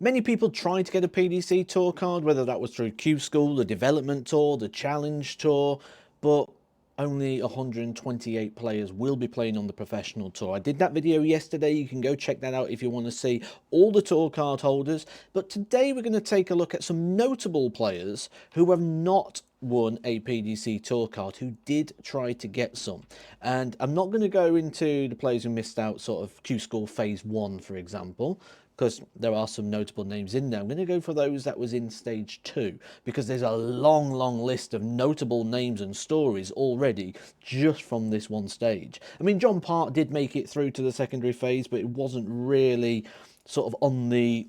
Many people tried to get a PDC Tour card, whether that was through Q School, the Development Tour, the Challenge Tour, but only 128 players will be playing on the Professional Tour. I did that video yesterday. You can go check that out if you want to see all the Tour card holders. But today we're going to take a look at some notable players who have not won a PDC Tour card, who did try to get some. And I'm not going to go into the players who missed out, sort of Q School Phase 1, for example, because there are some notable names in there. I'm going to go for those that was in stage 2, because there's a long list of notable names and stories already just from this one stage. I mean, John Part did make it through to the secondary phase, but it wasn't really sort of on the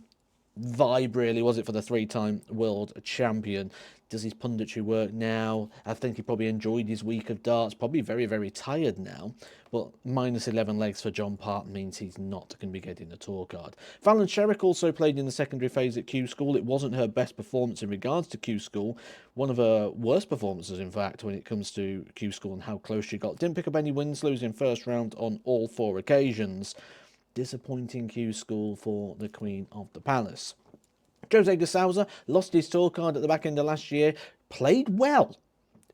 vibe, really, was it, for the 3-time world champion? Does his punditry work now? I think he probably enjoyed his week of darts, probably very tired now, but minus 11 legs for John Part means he's not going to be getting a tour card. Fallon Sherrick also played in the secondary phase at Q School. It wasn't her best performance in regards to Q School, one of her worst performances, in fact, when it comes to Q School and how close she got. Didn't pick up any wins, losing first round on all 4 occasions. Disappointing Q School for the Queen of the Palace. Jose de Sousa lost his tour card at the back end of last year, played well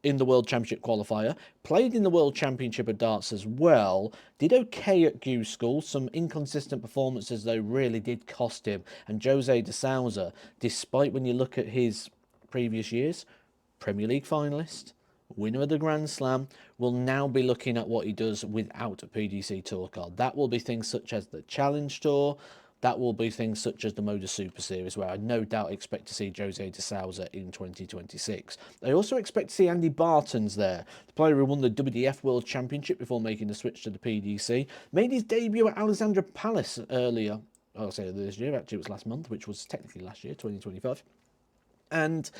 in the World Championship qualifier, played in the World Championship of Darts as well, did okay at Q School. Some inconsistent performances, though, really did cost him. And Jose de Sousa, despite when you look at his previous years, Premier League finalist, winner of the Grand Slam, will now be looking at what he does without a PDC Tour card. That will be things such as the Challenge Tour. That will be things such as the Moda Super Series, where I no doubt expect to see Jose de Sousa in 2026. I also expect to see Andy Baetens there, the player who won the WDF World Championship before making the switch to the PDC. Made his debut at Alexandra Palace earlier, I'll say this year, actually it was last month, which was technically last year, 2025. And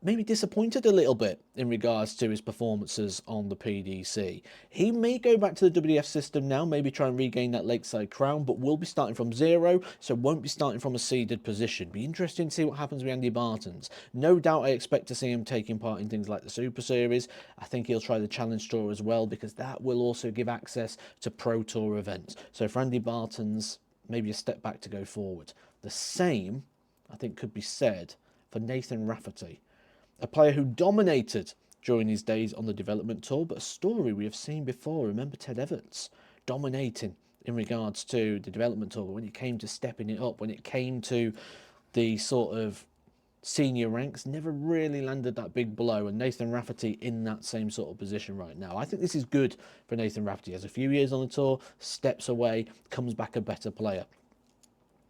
maybe disappointed a little bit in regards to his performances on the PDC. He may go back to the WDF system now, maybe try and regain that Lakeside crown, but will be starting from 0, so won't be starting from a seeded position. Be interesting to see what happens with Andy Baetens. No doubt I expect to see him taking part in things like the Super Series. I think he'll try the Challenge Tour as well, because that will also give access to Pro Tour events. So for Andy Baetens, maybe a step back to go forward. The same, I think, could be said for Nathan Rafferty, a player who dominated during his days on the development tour, but a story we have seen before. Remember Ted Evans dominating in regards to the development tour, when it came to stepping it up, when it came to the sort of senior ranks, never really landed that big blow. And Nathan Rafferty in that same sort of position right now. I think this is good for Nathan Rafferty. He has a few years on the tour, steps away, comes back a better player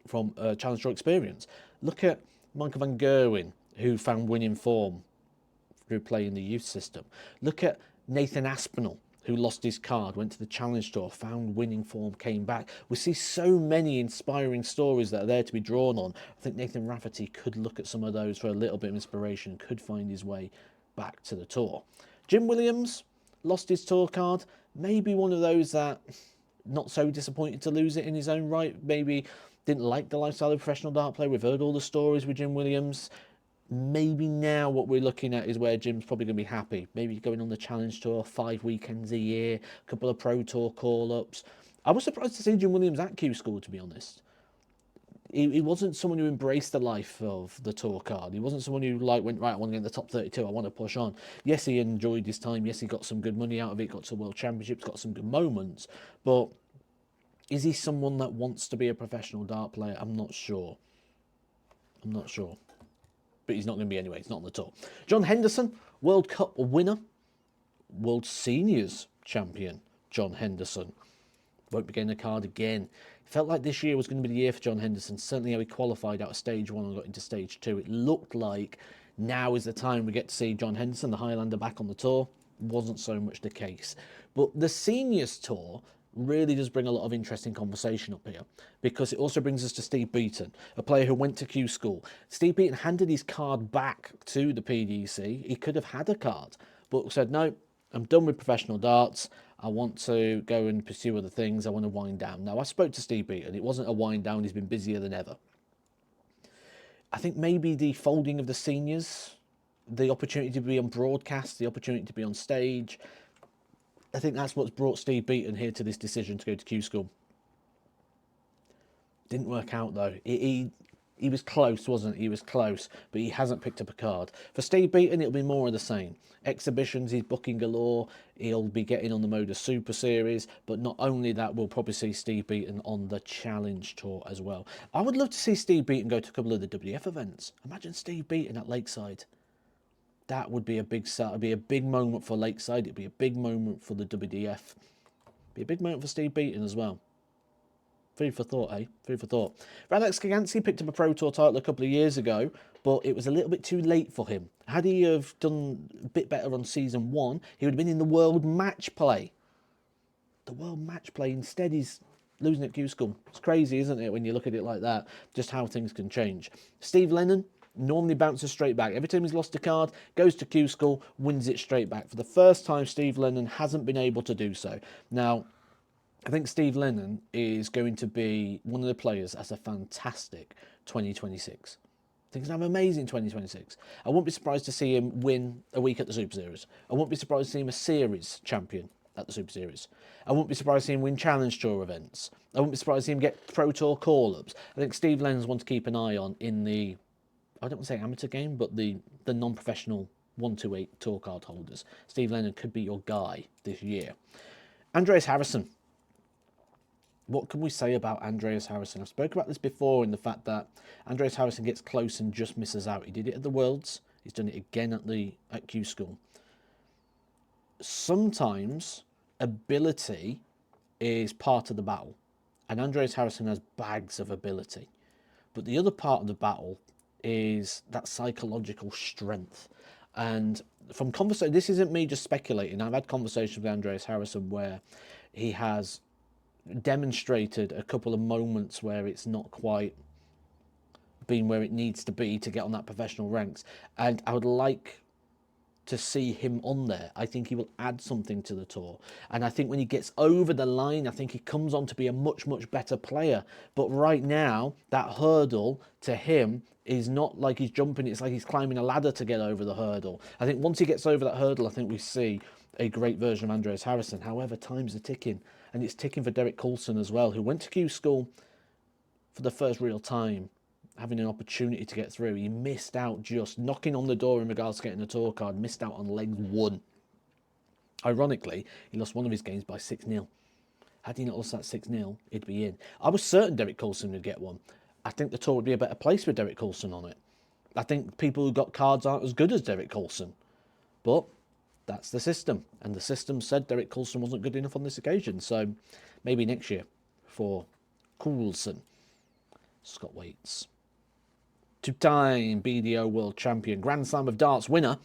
from Challenge Tour experience. Look at Michael van Gerwen, who found winning form through playing the youth system. Look at Nathan Aspinall, who lost his card, went to the Challenge Tour, found winning form, came back. We see so many inspiring stories that are there to be drawn on. I think Nathan Rafferty could look at some of those for a little bit of inspiration, could find his way back to the tour. Jim Williams lost his tour card, maybe one of those that not so disappointed to lose it in his own right, maybe didn't like the lifestyle of a professional dart player. We've heard all the stories with Jim Williams. Maybe now what we're looking at is where Jim's probably going to be happy. Maybe going on the Challenge Tour, 5 weekends a year, a couple of Pro Tour call-ups. I was surprised to see Jim Williams at Q School, to be honest. He wasn't someone who embraced the life of the tour card. He wasn't someone who went, right, I want to get in the top 32, I want to push on. Yes, he enjoyed his time. Yes, he got some good money out of it, got to the World Championships, got some good moments. But is he someone that wants to be a professional dart player? I'm not sure. But he's not going to be anyway. He's not on the tour. John Henderson, World Cup winner, World Seniors champion. John Henderson won't be getting a card again. It felt like this year was going to be the year for John Henderson. Certainly how he qualified out of stage 1 and got into stage 2. It looked like now is the time we get to see John Henderson, the Highlander, back on the tour. Wasn't so much the case. But the Seniors Tour really does bring a lot of interesting conversation up here, because it also brings us to Steve Baetens, a player who went to Q School. Steve Baetens handed his card back to the PDC. He could have had a card, but said, no, I'm done with professional darts. I want to go and pursue other things. I want to wind down. Now, I spoke to Steve Baetens. It wasn't a wind down. He's been busier than ever. I think maybe the folding of the seniors, the opportunity to be on broadcast, the opportunity to be on stage, I think that's what's brought Steve Baetens here to this decision to go to Q School. Didn't work out, though. He He was close, wasn't he? He was close, but he hasn't picked up a card. For Steve Beaton, it'll be more of the same. Exhibitions, he's booking galore. He'll be getting on the Motor Super Series, but not only that, we'll probably see Steve Beaton on the Challenge Tour as well. I would love to see Steve Beaton go to a couple of the WF events. Imagine Steve Beaton at Lakeside. That would be a big start. It'd be a big moment for Lakeside. It'd be a big moment for the WDF. Be a big moment for Steve Beaton as well. Food for thought, eh? Food for thought. Radek Skiganski picked up a Pro Tour title a couple of years ago, but it was a little bit too late for him. Had he have done a bit better on season 1, he would have been in the World Match Play. The World Match Play. Instead, he's losing at Q School. It's crazy, isn't it, when you look at it like that, just how things can change. Steve Lennon normally bounces straight back. Every time he's lost a card, goes to Q School, wins it straight back. For the first time, Steve Lennon hasn't been able to do so. Now, I think Steve Lennon is going to be one of the players that's a fantastic 2026. I think he's going to have an amazing 2026. I wouldn't be surprised to see him win a week at the Super Series. I wouldn't be surprised to see him a series champion at the Super Series. I wouldn't be surprised to see him win Challenge Tour events. I wouldn't be surprised to see him get Pro Tour call-ups. I think Steve Lennon's one to keep an eye on in the, I don't want to say amateur game, but the non-professional 128 tour card holders. Steve Lennon could be your guy this year. Andreas Harrison. What can we say about Andreas Harrison? I've spoken about this before in the fact that Andreas Harrison gets close and just misses out. He did it at the Worlds. He's done it again at Q School. Sometimes ability is part of the battle. And Andreas Harrison has bags of ability. But the other part of the battle is that psychological strength. And from conversation, this isn't me just speculating. I've had conversations with Andreas Harrison where he has demonstrated a couple of moments where it's not quite been where it needs to be to get on that professional ranks, and I would like to see him on there. I think he will add something to the tour, and I think when he gets over the line, I think he comes on to be a much better player. But right now, that hurdle to him is not like he's jumping, it's like he's climbing a ladder to get over the hurdle. I think once he gets over that hurdle, I think we see a great version of Andreas Harrison. However, times are ticking, and it's ticking for Derek Coulson as well, who went to Q School for the first real time, having an opportunity to get through. He missed out, just knocking on the door in regards to getting a tour card, missed out on leg 1. Ironically, he lost one of his games by 6-0. Had he not lost that 6-0, he'd be in. I was certain Derek Coulson would get one. I think the tour would be a better place with Derek Coulson on it. I think people who got cards aren't as good as Derek Coulson. But that's the system. And the system said Derek Coulson wasn't good enough on this occasion. So maybe next year for Coulson. Scott Waits. Two-time BDO World Champion, Grand Slam of Darts winner.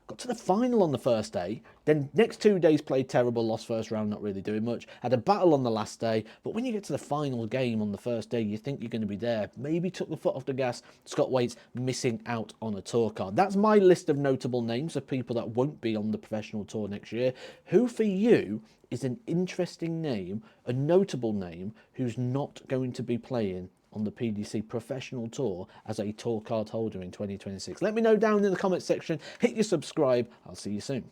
Got to the final on the first day. Then next 2 days played terrible, lost first round, not really doing much. Had a battle on the last day. But when you get to the final game on the first day, you think you're going to be there. Maybe took the foot off the gas. Scott Waits missing out on a tour card. That's my list of notable names of people that won't be on the professional tour next year. Who for you is an interesting name, a notable name, who's not going to be playing on the PDC Professional Tour as a tour card holder in 2026? Let me know down in the comment section. Hit your subscribe. I'll see you soon.